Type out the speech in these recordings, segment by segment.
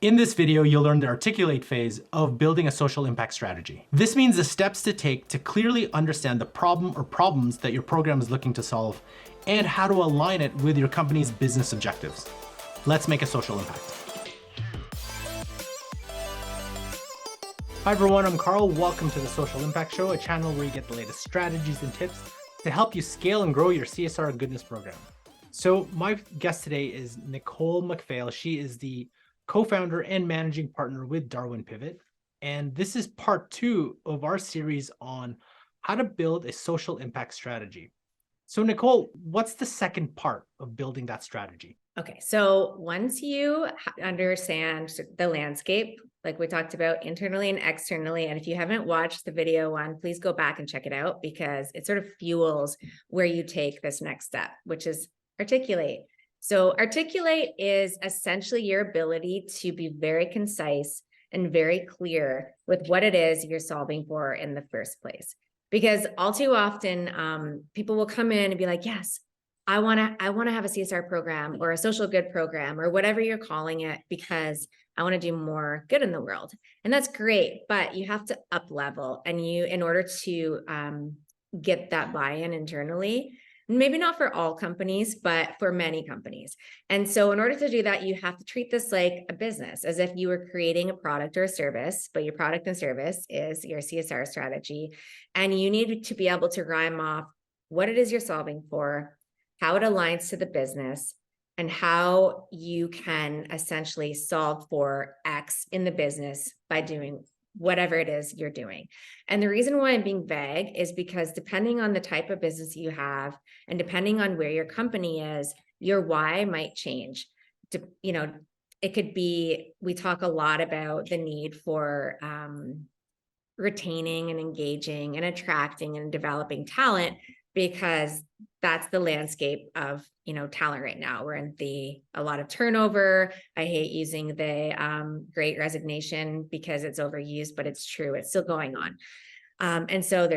In this video, you'll learn the articulate phase of building a social impact strategy. This means the steps to take to clearly understand the problem or problems that your program is looking to solve and how to align it with your company's business objectives. Let's make a social impact. Hi everyone, I'm Carl. Welcome to the Social Impact Show, a channel where you get the latest strategies and tips to help you scale and grow your CSR goodness program. So my guest today is Nicole McPhail. She is the co-founder and managing partner with Darwin Pivot. And this is part 2 of our series on how to build a social impact strategy. So Nicole, what's the second part of building that strategy? Okay, so once you understand the landscape, like we talked about internally and externally, and if you haven't watched the video one, please go back and check it out because it sort of fuels where you take this next step, which is articulate. So articulate is essentially your ability to be very concise and very clear with what it is you're solving for in the first place. Because all too often, people will come in and be like, yes, I want to have a CSR program or a social good program or whatever you're calling it, because I want to do more good in the world. And that's great, but you have to up level, and in order to get that buy-in internally, maybe not for all companies, but for many companies. And so in order to do that, you have to treat this like a business, as if you were creating a product or a service, but your product and service is your CSR strategy. And you need to be able to rhyme off what it is you're solving for, how it aligns to the business, and how you can essentially solve for X in the business by doing whatever it is you're doing. And the reason why I'm being vague is because depending on the type of business you have and depending on where your company is, your why might change. It could be, we talk a lot about the need for retaining and engaging and attracting and developing talent, because that's the landscape of talent right now. We're in a lot of turnover. I hate using the great resignation because it's overused, but it's true. It's still going on. And so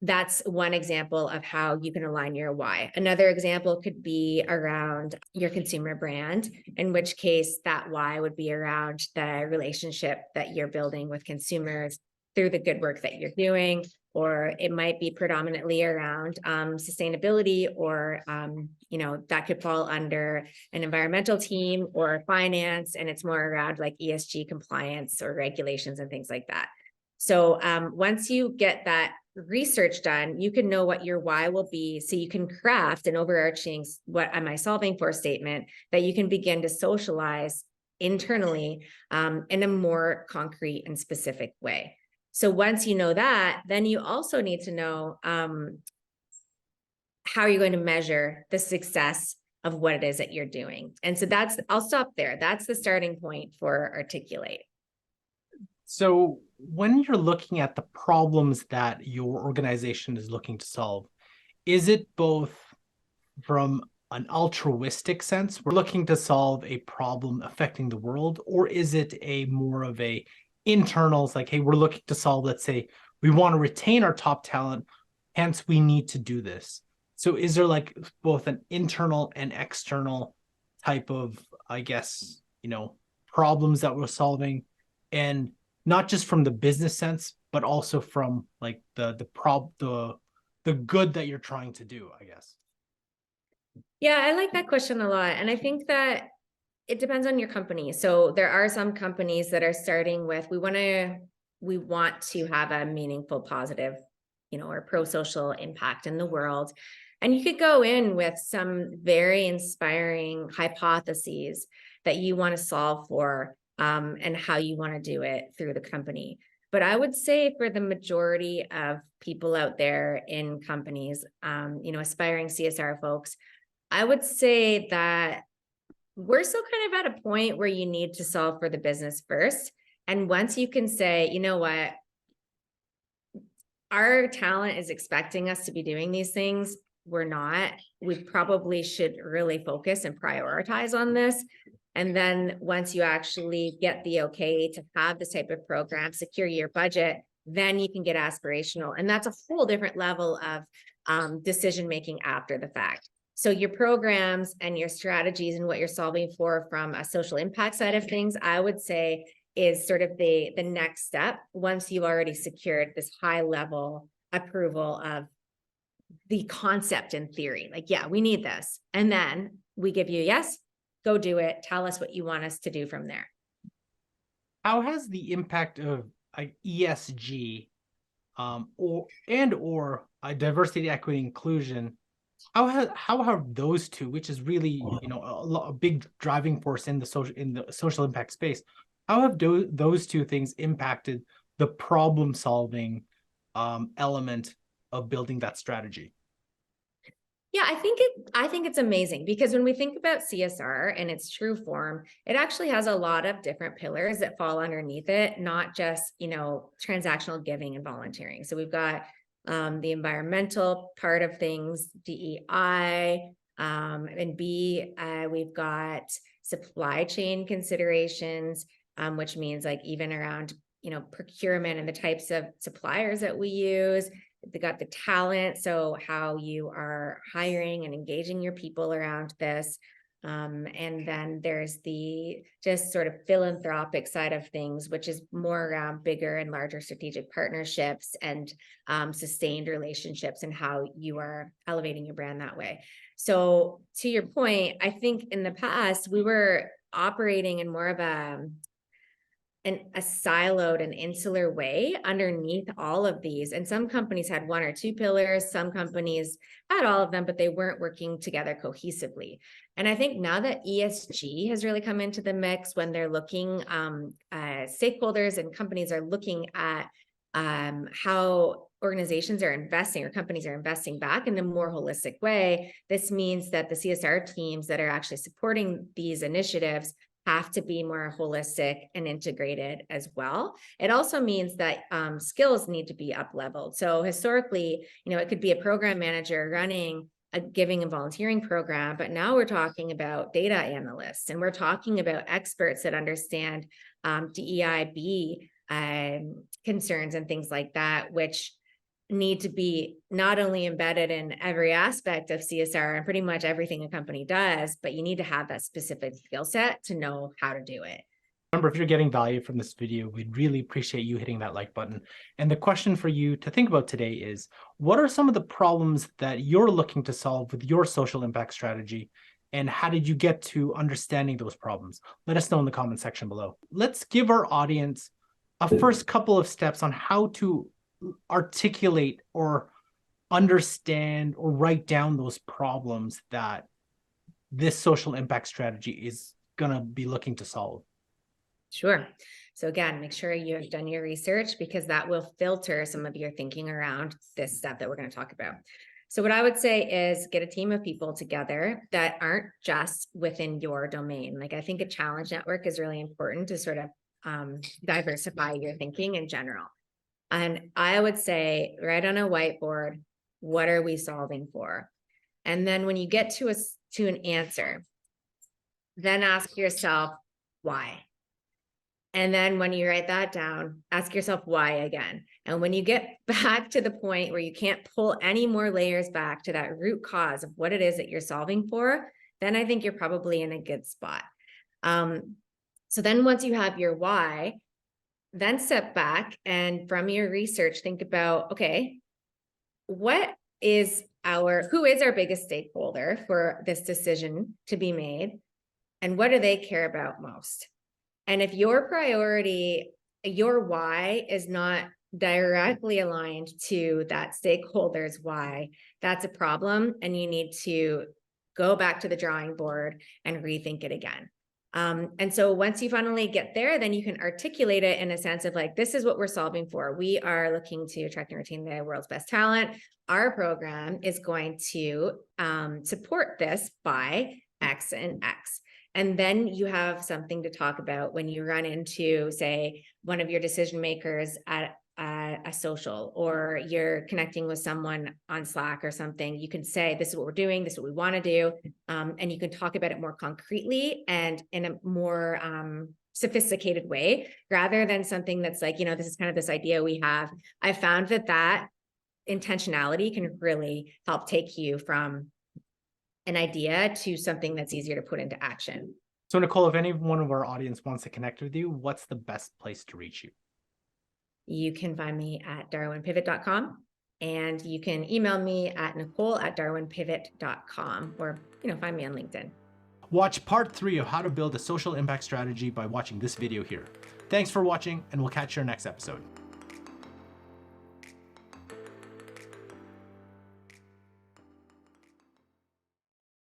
that's one example of how you can align your why. Another example could be around your consumer brand, in which case that why would be around the relationship that you're building with consumers through the good work that you're doing. Or it might be predominantly around sustainability, or, that could fall under an environmental team or finance, and it's more around like ESG compliance or regulations and things like that. So once you get that research done, you can know what your why will be, so you can craft an overarching what am I solving for statement that you can begin to socialize internally in a more concrete and specific way. So once you know that, then you also need to know how you're going to measure the success of what it is that you're doing. And so I'll stop there. That's the starting point for articulate. So when you're looking at the problems that your organization is looking to solve, is it both from an altruistic sense, we're looking to solve a problem affecting the world, or is it more of a internals, like, hey, we're looking to solve, let's say we want to retain our top talent, hence we need to do this? So is there like both an internal and external type of, I guess, problems that we're solving, and not just from the business sense, but also from like the good that you're trying to do, I guess? Yeah, I like that question a lot. And I think that it depends on your company. So there are some companies that are starting with, we want to have a meaningful, positive, or pro-social impact in the world. And you could go in with some very inspiring hypotheses that you want to solve for, and how you want to do it through the company. But I would say for the majority of people out there in companies, aspiring CSR folks, I would say that we're still kind of at a point where you need to solve for the business first. And once you can say, you know what, our talent is expecting us to be doing these things, we're not, we probably should really focus and prioritize on this. And then once you actually get the okay to have this type of program, secure your budget, then you can get aspirational. And that's a whole different level of decision-making after the fact. So your programs and your strategies and what you're solving for from a social impact side of things, I would say is sort of the next step once you've already secured this high level approval of the concept in theory. Like, yeah, we need this. And then we give you, yes, go do it. Tell us what you want us to do from there. How has the impact of ESG or diversity, equity, inclusion, how have those two, which is really a big driving force in the social impact space, how have those two things impacted the problem solving element of building that strategy? Yeah, I think it's amazing because when we think about CSR in its true form, it actually has a lot of different pillars that fall underneath it, not just, transactional giving and volunteering. So we've got the environmental part of things, DEI, and we've got supply chain considerations, which means like even around, procurement and the types of suppliers that we use. They got the talent, so how you are hiring and engaging your people around this. And then there's the just sort of philanthropic side of things, which is more around bigger and larger strategic partnerships and sustained relationships and how you are elevating your brand that way. So to your point, I think in the past we were operating in more of a siloed and insular way underneath all of these. And some companies had one or two pillars, some companies had all of them, but they weren't working together cohesively. And I think now that ESG has really come into the mix when they're looking, stakeholders and companies are looking at how organizations are investing or companies are investing back in a more holistic way. This means that the CSR teams that are actually supporting these initiatives have to be more holistic and integrated as well. It also means that skills need to be up leveled. So historically, it could be a program manager running a giving and volunteering program, but now we're talking about data analysts and we're talking about experts that understand DEIB concerns and things like that, which need to be not only embedded in every aspect of CSR and pretty much everything a company does, but you need to have that specific skill set to know how to do it. Remember, if you're getting value from this video, we'd really appreciate you hitting that like button. And the question for you to think about today is, what are some of the problems that you're looking to solve with your social impact strategy? And how did you get to understanding those problems? Let us know in the comment section below. Let's give our audience a first couple of steps on how to articulate or understand or write down those problems that this social impact strategy is going to be looking to solve. Sure. So again, make sure you have done your research because that will filter some of your thinking around this step that we're going to talk about. So what I would say is get a team of people together that aren't just within your domain. Like I think a challenge network is really important to sort of diversify your thinking in general. And I would say, write on a whiteboard, what are we solving for? And then when you get to an answer, then ask yourself, why? And then when you write that down, ask yourself why again. And when you get back to the point where you can't pull any more layers back to that root cause of what it is that you're solving for, then I think you're probably in a good spot. So then once you have your why, then step back and from your research, think about, okay, who is our biggest stakeholder for this decision to be made? And what do they care about most? And if your priority, your why is not directly aligned to that stakeholder's why, that's a problem. And you need to go back to the drawing board and rethink it again. And so once you finally get there, then you can articulate it in a sense of like, this is what we're solving for. We are looking to attract and retain the world's best talent. Our program is going to support this by X and X. And then you have something to talk about when you run into, say, one of your decision makers at a social, or you're connecting with someone on Slack or something. You can say, this is what we're doing, this is what we want to do. And you can talk about it more concretely and in a more sophisticated way, rather than something that's like, this is kind of this idea we have. I found that intentionality can really help take you from an idea to something that's easier to put into action. So Nicole, if any one of our audience wants to connect with you, what's the best place to reach you? You can find me at darwinpivot.com, and you can email me at nicole@darwinpivot.com, or find me on LinkedIn. Watch part 3 of how to build a social impact strategy by watching this video here. Thanks for watching, and we'll catch you in our next episode.